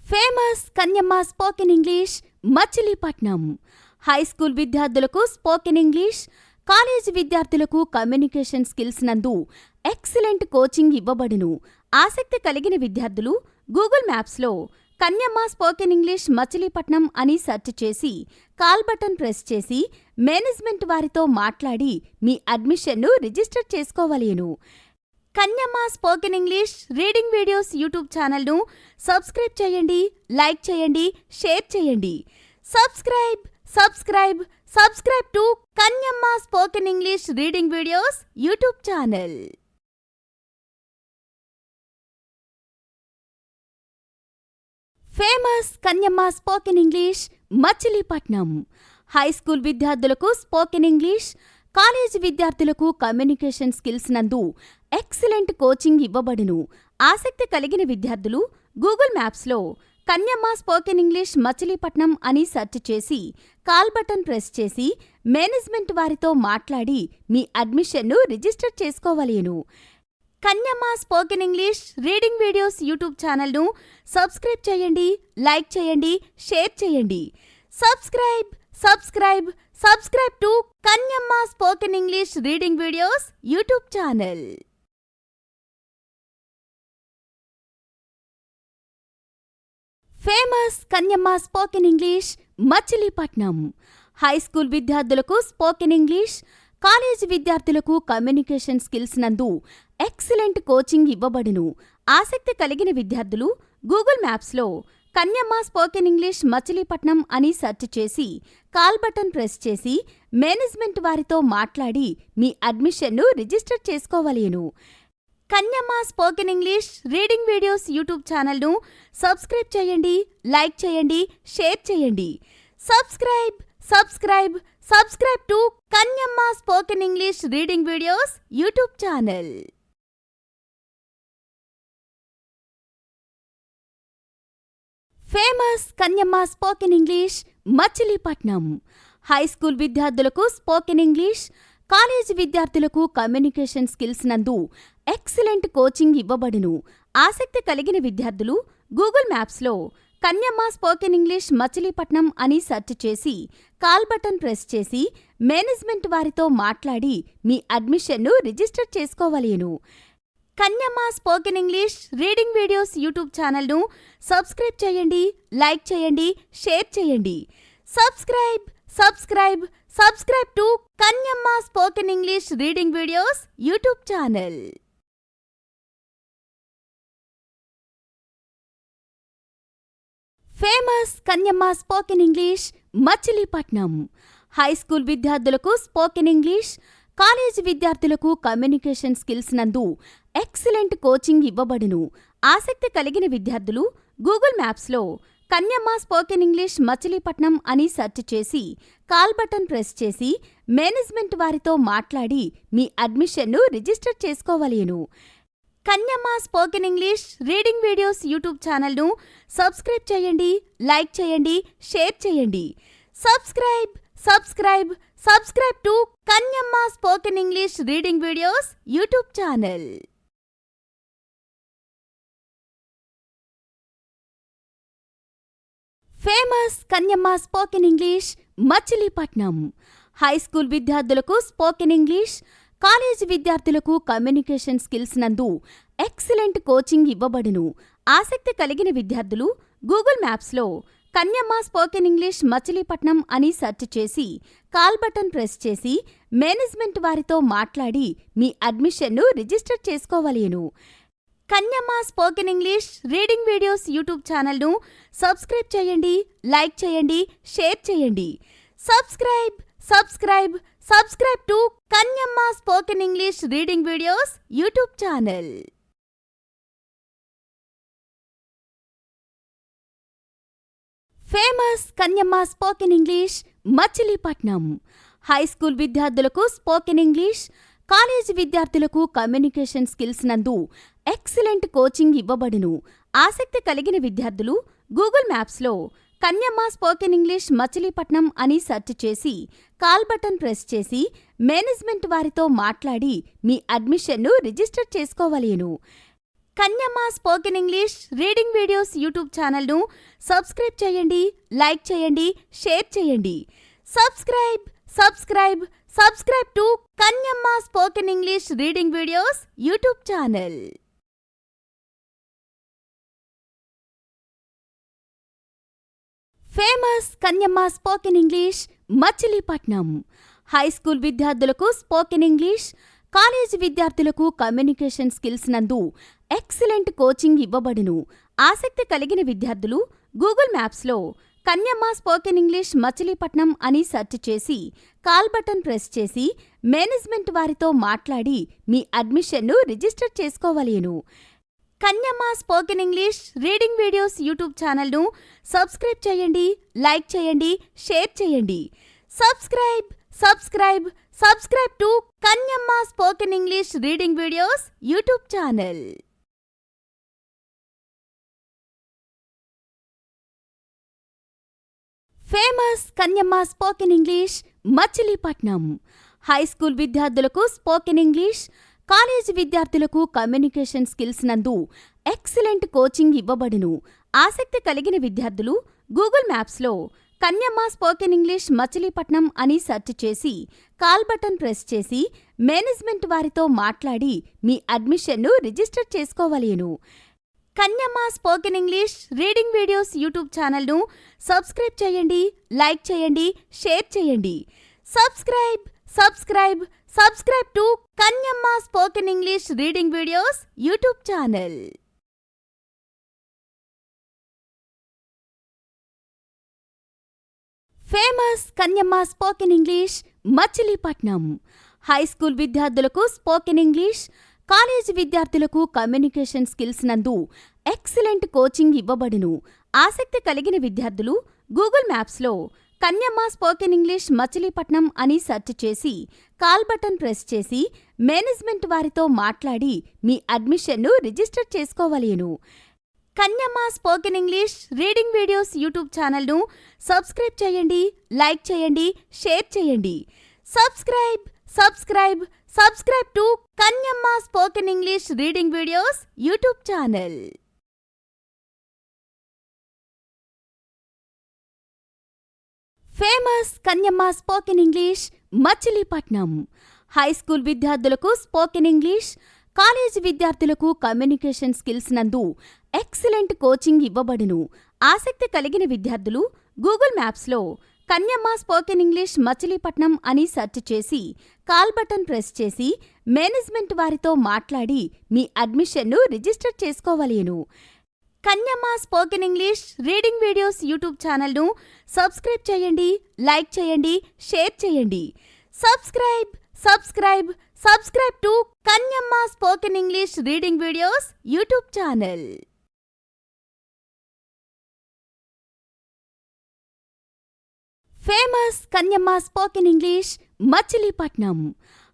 Famous Kanyamma spoken English Machilipatnam. High school విద్యార్థులకు spoken English, college విద్యార్థులకు communication skills నందు excellent coaching ఇవ్వబడును. ఆసక్తి కలిగిన విద్యార్థులు గూగుల్ మ్యాప్స్లో కన్యమ్మ స్పోకెన్ ఇంగ్లీష్ మచిలీపట్నం అని సెర్చ్ చేసి కాల్ బటన్ ప్రెస్ చేసి మేనేజ్మెంట్ వారితో మాట్లాడి మీ అడ్మిషన్ను రిజిస్టర్ చేసుకోవలేను. Kanyamma spoken English reading videos YouTube ఛానల్ను సబ్స్క్రైబ్ చేయండి, లైక్ చేయండి, షేర్ చేయండి. Subscribe subscribe subscribe to Kanyamma spoken English reading videos YouTube channel. Famous Kanyamma spoken English Machilipatnam. High school విద్యార్థులకు స్పోకెన్ ఇంగ్లీష్, కాలేజీ విద్యార్థులకు కమ్యూనికేషన్ స్కిల్స్ నందు ఎక్సలెంట్ కోచింగ్ ఇవ్వబడును. ఆసక్తి కలిగిన విద్యార్థులు గూగుల్ మ్యాప్స్లో కన్యమ్మ స్పోకెన్ ఇంగ్లీష్ మచిలీపట్నం అని సెర్చ్ చేసి కాల్ బటన్ ప్రెస్ చేసి మేనేజ్మెంట్ వారితో మాట్లాడి మీ అడ్మిషన్ను రిజిస్టర్ చేసుకోవలేను. Kanyamma spoken English reading videos YouTube ఛానల్ను సబ్స్క్రైబ్ చేయండి, లైక్ చేయండి, షేర్ చేయండి. Subscribe subscribe subscribe to Kanyamma spoken English reading videos YouTube channel. Famous Kanyamma spoken English Machilipatnam. High school విద్యార్థులకు స్పోకెన్ ఇంగ్లీష్, కాలేజీ విద్యార్థులకు కమ్యూనికేషన్ స్కిల్స్ నందు ఎక్సలెంట్ కోచింగ్ ఇవ్వబడును. ఆసక్తి కలిగిన విద్యార్థులు గూగుల్ మ్యాప్స్లో కన్యమ్మ స్పోకెన్ ఇంగ్లీష్ మచిలీపట్నం అని సెర్చ్ చేసి కాల్ బటన్ ప్రెస్ చేసి మేనేజ్మెంట్ వారితో మాట్లాడి మీ అడ్మిషన్ను రిజిస్టర్ చేసుకోవలేను. Kanyamma spoken English reading videos YouTube ఛానల్ను సబ్స్క్రైబ్ చేయండి, లైక్ చేయండి, షేర్ చేయండి. Subscribe subscribe subscribe to Kanyamma spoken English reading videos YouTube channel. Famous Kanyamma spoken English Machilipatnam. High school విద్యార్థులకు స్పోకెన్ ఇంగ్లీష్, కాలేజీ విద్యార్థులకు కమ్యూనికేషన్ స్కిల్స్ నందు ఎక్సలెంట్ కోచింగ్ ఇవ్వబడును. ఆసక్తి కలిగిన విద్యార్థులు గూగుల్ మ్యాప్స్లో కన్యమ్మ స్పోకెన్ ఇంగ్లీష్ మచిలీపట్నం అని సెర్చ్ చేసి కాల్ బటన్ ప్రెస్ చేసి మేనేజ్మెంట్ వారితో మాట్లాడి మీ అడ్మిషన్ను రిజిస్టర్ చేసుకోవలేను. Kanyamma spoken English reading videos YouTube ఛానల్ను సబ్స్క్రైబ్ చేయండి, లైక్ చేయండి, షేర్ చేయండి. Subscribe subscribe subscribe to Kanyamma spoken English reading videos YouTube channel. Famous Kanyamma spoken English Machilipatnam. High school విద్యార్థులకు స్పోకెన్ ఇంగ్లీష్, కాలేజీ విద్యార్థులకు కమ్యూనికేషన్ స్కిల్స్ నందు ఎక్సలెంట్ కోచింగ్ ఇవ్వబడును. ఆసక్తి కలిగిన విద్యార్థులు గూగుల్ మ్యాప్స్లో కన్యమ్మ స్పోకెన్ ఇంగ్లీష్ మచిలీపట్నం అని సెర్చ్ చేసి కాల్ బటన్ ప్రెస్ చేసి మేనేజ్మెంట్ వారితో మాట్లాడి మీ అడ్మిషన్ను రిజిస్టర్ చేసుకోవలేను. Kanyamma spoken English reading videos YouTube ఛానల్ను సబ్స్క్రైబ్ చేయండి, లైక్ చేయండి, షేర్ చేయండి. Subscribe subscribe subscribe to Kanyamma spoken English reading videos YouTube channel. Famous Kanyamma spoken English Machilipatnam. High school విద్యార్థులకు స్పోకెన్ ఇంగ్లీష్, కాలేజీ విద్యార్థులకు కమ్యూనికేషన్ స్కిల్స్ నందు ఎక్సలెంట్ కోచింగ్ ఇవ్వబడును. ఆసక్తి కలిగిన విద్యార్థులు గూగుల్ మ్యాప్స్లో కన్యమ్మ స్పోకెన్ ఇంగ్లీష్ మచిలీపట్నం అని సెర్చ్ చేసి కాల్ బటన్ ప్రెస్ చేసి మేనేజ్మెంట్ వారితో మాట్లాడి మీ అడ్మిషన్ను రిజిస్టర్ చేసుకోవలేను. Kanyamma spoken English reading videos YouTube ఛానల్ను సబ్స్క్రైబ్ చేయండి, లైక్ చేయండి, షేర్ చేయండి. Subscribe subscribe subscribe to Kanyamma spoken English reading videos YouTube channel. Famous Kanyamma spoken English Machilipatnam. High school విద్యార్థులకు స్పోకెన్ ఇంగ్లీష్, కాలేజీ విద్యార్థులకు కమ్యూనికేషన్ స్కిల్స్ నందు ఎక్సలెంట్ కోచింగ్ ఇవ్వబడును. ఆసక్తి కలిగిన విద్యార్థులు గూగుల్ మ్యాప్స్లో కన్యమ్మ స్పోకెన్ ఇంగ్లీష్ మచిలీపట్నం అని సెర్చ్ చేసి కాల్ బటన్ ప్రెస్ చేసి మేనేజ్మెంట్ వారితో మాట్లాడి మీ అడ్మిషన్ను రిజిస్టర్ చేసుకోవలేను. Kanyamma spoken English reading videos YouTube ఛానల్ను సబ్స్క్రైబ్ చేయండి, లైక్ చేయండి, షేర్ చేయండి. Subscribe subscribe subscribe to Kanyamma spoken English reading videos YouTube channel. Famous Kanyamma spoken English Machilipatnam. High school విద్యార్థులకు స్పోకెన్ ఇంగ్లీష్, కాలేజీ విద్యార్థులకు కమ్యూనికేషన్ స్కిల్స్ నందు ఎక్సలెంట్ కోచింగ్ ఇవ్వబడును. ఆసక్తి కలిగిన విద్యార్థులు గూగుల్ మ్యాప్స్లో కన్యమ్మ స్పోకెన్ ఇంగ్లీష్ మచిలీపట్నం అని సెర్చ్ చేసి కాల్ బటన్ ప్రెస్ చేసి మేనేజ్మెంట్ వారితో మాట్లాడి మీ అడ్మిషన్ను రిజిస్టర్ చేసుకోవలేను. Kanyamma spoken English reading videos YouTube ఛానల్ను సబ్స్క్రైబ్ చేయండి, లైక్ చేయండి, షేర్ చేయండి. Subscribe subscribe subscribe to Kanyamma spoken English reading videos YouTube channel. Famous Kanyamma spoken English Machilipatnam. High school విద్యార్థులకు స్పోకెన్ ఇంగ్లీష్, కాలేజీ విద్యార్థులకు కమ్యూనికేషన్ స్కిల్స్ నందు ఎక్సలెంట్ కోచింగ్ ఇవ్వబడును. ఆసక్తి కలిగిన విద్యార్థులు గూగుల్ మ్యాప్స్లో కన్యమ్మ స్పోకెన్ ఇంగ్లీష్ మచిలీపట్నం అని సెర్చ్ చేసి కాల్ బటన్ ప్రెస్ చేసి మేనేజ్మెంట్ వారితో మాట్లాడి మీ అడ్మిషన్ను రిజిస్టర్ చేసుకోవలేను. Kanyamma spoken English reading videos YouTube ఛానల్ను సబ్స్క్రైబ్ చేయండి, లైక్ చేయండి, షేర్ చేయండి. Subscribe subscribe subscribe to Kanyamma spoken English reading videos YouTube channel. Famous Kanyamma spoken English Machilipatnam. High school విద్యార్థులకు స్పోకెన్ ఇంగ్లీష్, కాలేజీ విద్యార్థులకు కమ్యూనికేషన్ స్కిల్స్ నందు ఎక్సలెంట్ కోచింగ్ ఇవ్వబడును. ఆసక్తి కలిగిన విద్యార్థులు గూగుల్ మ్యాప్స్లో కన్యమ్మ స్పోకెన్ ఇంగ్లీష్ మచిలీపట్నం అని సెర్చ్ చేసి కాల్ బటన్ ప్రెస్ చేసి మేనేజ్మెంట్ వారితో మాట్లాడి మీ అడ్మిషన్ను రిజిస్టర్ చేసుకోవలేను. Kanyamma spoken English reading videos YouTube ఛానల్ను సబ్స్క్రైబ్ చేయండి, లైక్ చేయండి, షేర్ చేయండి. Subscribe subscribe subscribe to Kanyamma spoken English reading videos YouTube channel. Famous Kanyamma spoken English Machilipatnam. High school విద్యార్థులకు స్పోకెన్ ఇంగ్లీష్, కాలేజీ విద్యార్థులకు కమ్యూనికేషన్ స్కిల్స్ నందు ఎక్సలెంట్ కోచింగ్ ఇవ్వబడును. ఆసక్తి కలిగిన విద్యార్థులు గూగుల్ మ్యాప్స్లో కన్యమ్మ స్పోకెన్ ఇంగ్లీష్ మచిలీపట్నం అని సెర్చ్ చేసి కాల్ బటన్ ప్రెస్ చేసి మేనేజ్మెంట్ వారితో మాట్లాడి మీ అడ్మిషన్ను రిజిస్టర్ చేసుకోవలేను. Kanyamma spoken English reading videos YouTube ఛానల్ను సబ్స్క్రైబ్ చేయండి, లైక్ చేయండి, షేర్ చేయండి. Subscribe subscribe subscribe to Kanyamma spoken English reading videos YouTube channel. Famous Kanyamma spoken English Machilipatnam.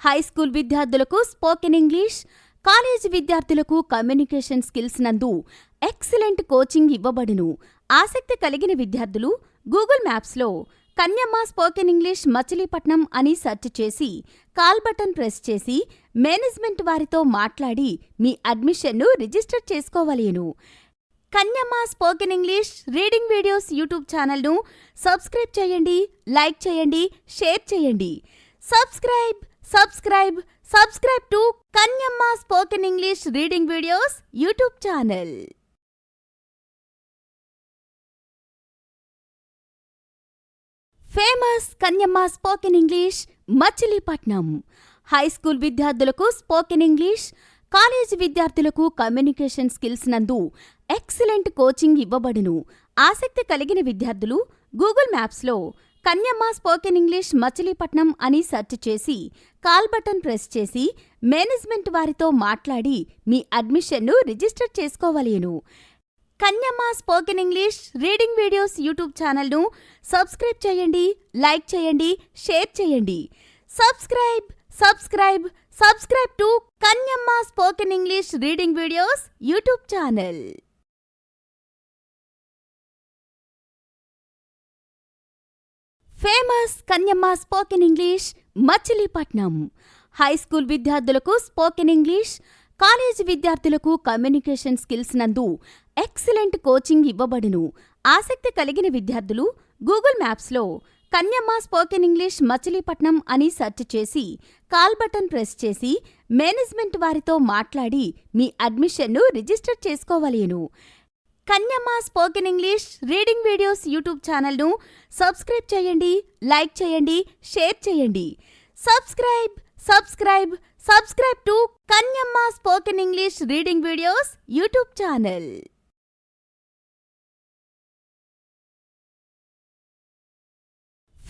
High school విద్యార్థులకు స్పోకెన్ ఇంగ్లీష్, కాలేజీ విద్యార్థులకు కమ్యూనికేషన్ స్కిల్స్ నందు ఎక్సలెంట్ కోచింగ్ ఇవ్వబడును. ఆసక్తి కలిగిన విద్యార్థులు గూగుల్ మ్యాప్స్లో కన్యమ్మ స్పోకెన్ ఇంగ్లీష్ మచిలీపట్నం అని సెర్చ్ చేసి కాల్ బటన్ ప్రెస్ చేసి మేనేజ్మెంట్ వారితో మాట్లాడి మీ అడ్మిషన్ను రిజిస్టర్ చేసుకోవలేను. Kanyamma spoken English reading videos YouTube ఛానల్ను సబ్స్క్రైబ్ చేయండి, లైక్ చేయండి, షేర్ చేయండి. Subscribe subscribe subscribe to Kanyamma spoken English reading videos YouTube channel. Famous Kanyamma spoken English Machilipatnam. High school విద్యార్థులకు స్పోకెన్ ఇంగ్లీష్, కాలేజీ విద్యార్థులకు కమ్యూనికేషన్ స్కిల్స్ నందు ఎక్సలెంట్ కోచింగ్ ఇవ్వబడును. ఆసక్తి కలిగిన విద్యార్థులు గూగుల్ మ్యాప్స్లో కన్యమ్మ స్పోకెన్ ఇంగ్లీష్ మచిలీపట్నం అని సెర్చ్ చేసి కాల్ బటన్ ప్రెస్ చేసి మేనేజ్మెంట్ వారితో మాట్లాడి మీ అడ్మిషన్ను రిజిస్టర్ చేసుకోవలేను. Kanyamma spoken English reading videos YouTube ఛానల్ను సబ్స్క్రైబ్ చేయండి, లైక్ చేయండి, షేర్ చేయండి. Subscribe subscribe subscribe to Kanyamma spoken English reading videos YouTube channel. Famous Kanyamma spoken English Machilipatnam. High school విద్యార్థులకు స్పోకెన్ ఇంగ్లీష్, కాలేజీ విద్యార్థులకు కమ్యూనికేషన్ స్కిల్స్ నందు ఎక్సలెంట్ కోచింగ్ ఇవ్వబడును. ఆసక్తి కలిగిన విద్యార్థులు గూగుల్ మ్యాప్స్లో కన్యమ్మ స్పోకెన్ ఇంగ్లీష్ మచిలీపట్నం అని సెర్చ్ చేసి కాల్ బటన్ ప్రెస్ చేసి మేనేజ్మెంట్ వారితో మాట్లాడి మీ అడ్మిషన్ను రిజిస్టర్ చేసుకోవలేను. Kanyamma spoken English reading videos YouTube ఛానల్ను సబ్స్క్రైబ్ చేయండి, లైక్ చేయండి, షేర్ చేయండి. Subscribe subscribe subscribe to Kanyamma spoken English reading videos YouTube channel.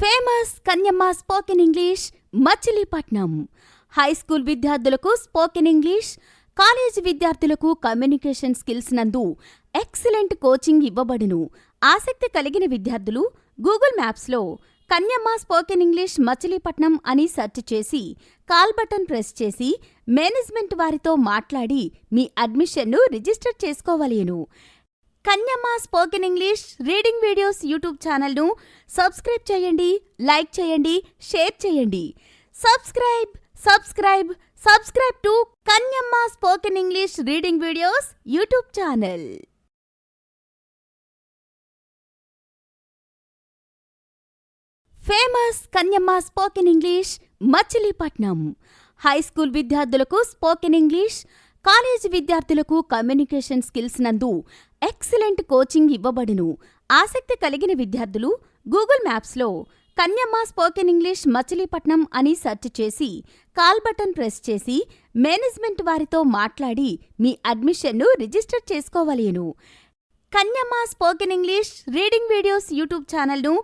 Famous Kanyamma spoken English Machilipatnam. High school విద్యార్థులకు స్పోకెన్ ఇంగ్లీష్, కాలేజీ విద్యార్థులకు కమ్యూనికేషన్ స్కిల్స్ నందు ఎక్సలెంట్ కోచింగ్ ఇవ్వబడును. ఆసక్తి కలిగిన విద్యార్థులు గూగుల్ మ్యాప్స్లో కన్యమ్మ స్పోకెన్ ఇంగ్లీష్ మచిలీపట్నం అని సెర్చ్ చేసి కాల్ బటన్ ప్రెస్ చేసి మేనేజ్మెంట్ వారితో మాట్లాడి మీ అడ్మిషన్ను రిజిస్టర్ చేసుకోవలేను. Kanyamma spoken English reading videos YouTube ఛానల్ను సబ్స్క్రైబ్ చేయండి, లైక్ చేయండి, షేర్ చేయండి. Subscribe subscribe subscribe to Kanyamma spoken English reading videos YouTube channel. Famous Kanyamma spoken English Machilipatnam. High school విద్యార్థులకు స్పోకెన్ ఇంగ్లీష్, కాలేజీ విద్యార్థులకు కమ్యూనికేషన్ స్కిల్స్ నందు ఎక్సలెంట్ కోచింగ్ ఇవ్వబడును. ఆసక్తి కలిగిన విద్యార్థులు గూగుల్ మ్యాప్స్లో కన్యమ్మ స్పోకెన్ ఇంగ్లీష్ మచిలీపట్నం అని సెర్చ్ చేసి కాల్ బటన్ ప్రెస్ చేసి మేనేజ్మెంట్ వారితో మాట్లాడి మీ అడ్మిషన్ను రిజిస్టర్ చేసుకోవలేను. Kanyamma spoken English reading videos YouTube ఛానల్ను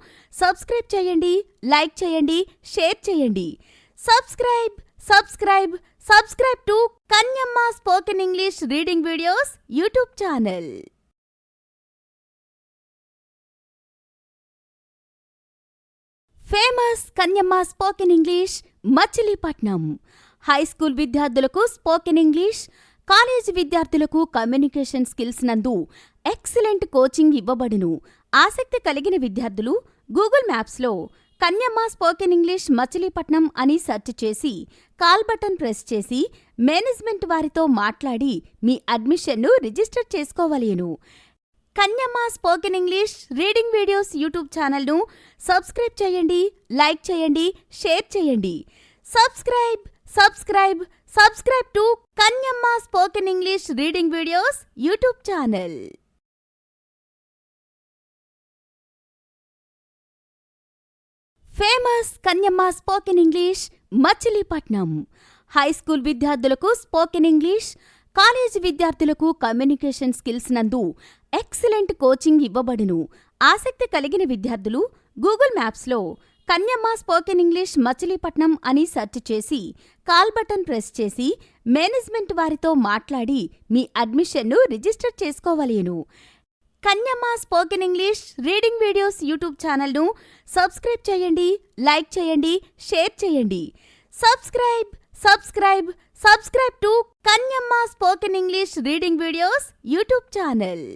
సబ్స్క్రైబ్ చేయండి, లైక్ చేయండి, షేర్ చేయండి. Subscribe subscribe subscribe to Kanyamma spoken English reading videos YouTube channel. Famous Kanyamma spoken English Machilipatnam. High school విద్యార్థులకు స్పోకెన్ ఇంగ్లీష్, కాలేజీ విద్యార్థులకు కమ్యూనికేషన్ స్కిల్స్ నందు ఎక్సలెంట్ కోచింగ్ ఇవ్వబడును. ఆసక్తి కలిగిన విద్యార్థులు గూగుల్ మ్యాప్స్లో కన్యమ్మ స్పోకెన్ ఇంగ్లీష్ మచిలీపట్నం అని సెర్చ్ చేసి కాల్ బటన్ ప్రెస్ చేసి మేనేజ్మెంట్ వారితో మాట్లాడి మీ అడ్మిషన్ను రిజిస్టర్ చేసుకోవలేను. Kanyamma spoken English reading videos YouTube ఛానల్ను సబ్స్క్రైబ్ చేయండి, లైక్ చేయండి, షేర్ చేయండి. Subscribe subscribe subscribe to Kanyamma spoken English reading videos YouTube channel. Famous Kanyamma spoken English Machilipatnam. High school విద్యార్థులకు స్పోకెన్ ఇంగ్లీష్, కాలేజీ విద్యార్థులకు కమ్యూనికేషన్ స్కిల్స్ నందు ఎక్సలెంట్ కోచింగ్ ఇవ్వబడును. ఆసక్తి కలిగిన విద్యార్థులు గూగుల్ మ్యాప్స్లో కన్యమ్మ స్పోకెన్ ఇంగ్లీష్ మచిలీపట్నం అని సెర్చ్ చేసి కాల్ బటన్ ప్రెస్ చేసి మేనేజ్మెంట్ వారితో మాట్లాడి మీ అడ్మిషన్ను రిజిస్టర్ చేసుకోవలేను. Kanyamma spoken English reading videos YouTube ఛానల్ను సబ్స్క్రైబ్ చేయండి, లైక్ చేయండి, షేర్ చేయండి. Subscribe subscribe subscribe to Kanyamma spoken English reading videos YouTube channel.